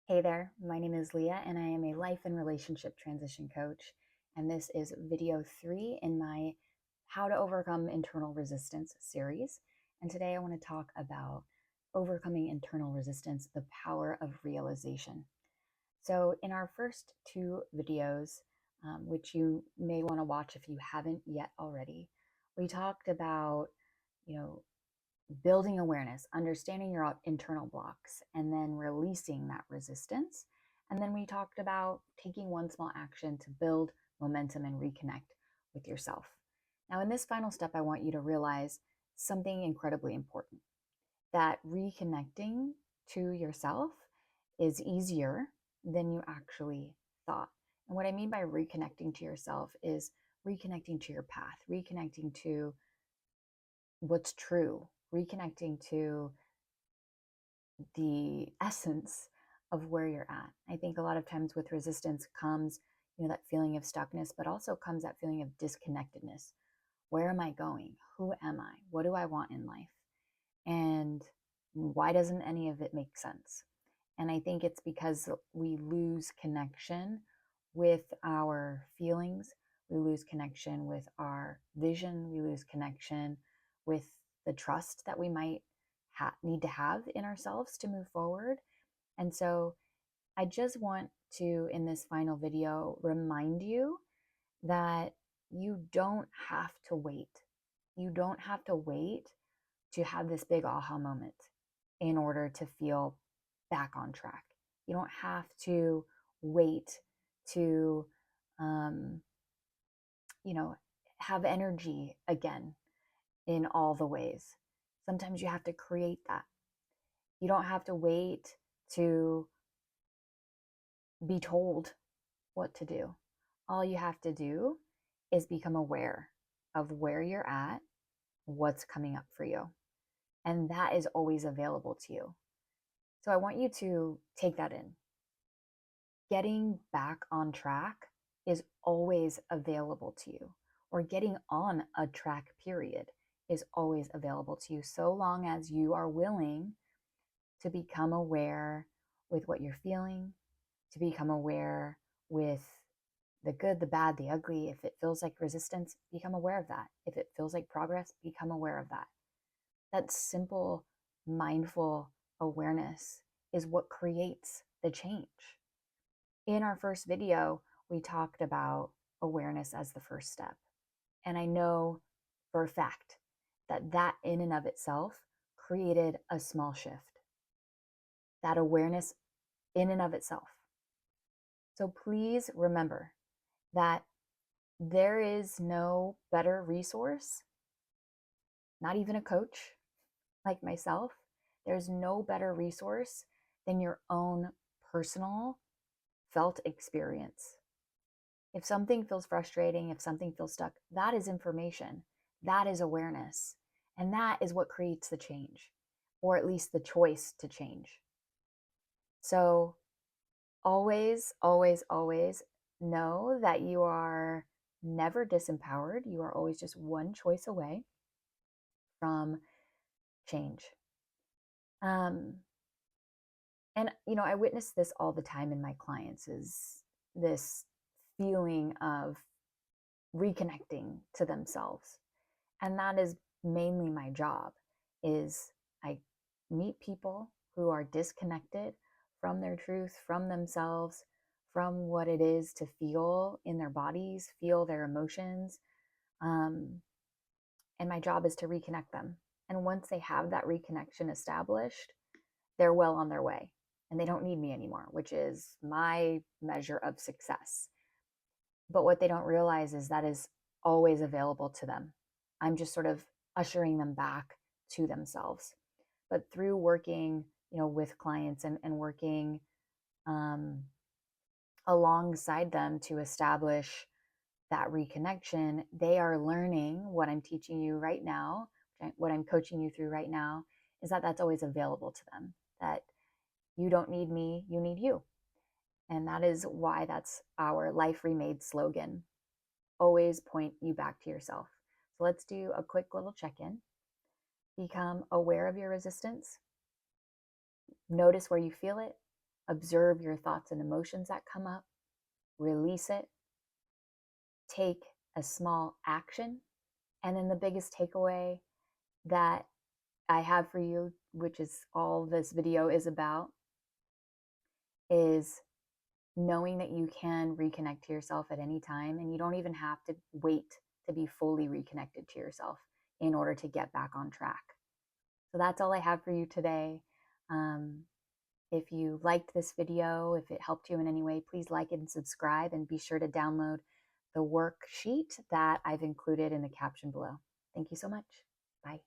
Hey there, my name is Leah and I am a life and relationship transition coach. And this is video 3 in my How to Overcome Internal Resistance series. And today I want to talk about overcoming internal resistance, the power of realization. So, in our first two videos, which you may want to watch if you haven't yet already, we talked about, you know, building awareness, understanding your internal blocks, and then releasing that resistance. And then we talked about taking one small action to build momentum and reconnect with yourself. Now, in this final step, I want you to realize something incredibly important, that reconnecting to yourself is easier than you actually thought. And what I mean by reconnecting to yourself is reconnecting to your path, reconnecting to what's true, reconnecting to the essence of where you're at. I think a lot of times with resistance comes, that feeling of stuckness, but also comes that feeling of disconnectedness. Where am I going? Who am I? What do I want in life? And why doesn't any of it make sense? And I think it's because we lose connection with our feelings. We lose connection with our vision. We lose connection with the trust that we might need to have in ourselves to move forward. And so I just want to, in this final video, remind you that you don't have to wait. You don't have to wait to have this big aha moment in order to feel back on track. You don't have to wait to, um, have energy again in all the ways. Sometimes you have to create that. You don't have to wait to be told what to do. All you have to do is become aware of where you're at, what's coming up for you. And that is always available to you. So I want you to take that in. Getting back on track is always available to you, or getting on a track, period, is always available to you, so long as you are willing to become aware with what you're feeling, to become aware with the good, the bad, the ugly. If it feels like resistance, become aware of that. If it feels like progress, become aware of that. That simple, mindful awareness is what creates the change. In our first video, we talked about awareness as the first step. And I know for a fact that that in and of itself created a small shift. That awareness in and of itself. So please remember that there is no better resource, not even a coach like myself. There's no better resource than your own personal felt experience. If something feels frustrating, if something feels stuck, that is information. That is awareness. And that is what creates the change, or at least the choice to change. So always, always, always know that you are never disempowered. You are always just one choice away from change. And I witness this all the time in my clients, is this feeling of reconnecting to themselves. And that is mainly my job. Is I meet people who are disconnected from their truth, from themselves, from what it is to feel in their bodies, feel their emotions. And my job is to reconnect them. And once they have that reconnection established, they're well on their way and they don't need me anymore, which is my measure of success. But what they don't realize is that is always available to them. I'm just sort of ushering them back to themselves. But through working, with clients and working alongside them to establish that reconnection, they are learning what I'm teaching you right now, what I'm coaching you through right now, is that that's always available to them, that you don't need me, you need you. And that is why that's our Life Remade slogan. Always point you back to yourself. So let's do a quick little check-in. Become aware of your resistance. Notice where you feel it. observe your thoughts and emotions that come up, release it, take a small action. And then the biggest takeaway that I have for you, which is all this video is about, is knowing that you can reconnect to yourself at any time, and you don't even have to wait to be fully reconnected to yourself in order to get back on track. So that's all I have for you today. Um, if you liked this video, if it helped you in any way, please like it and subscribe, and be sure to download the worksheet that I've included in the caption below. Thank you so much. Bye.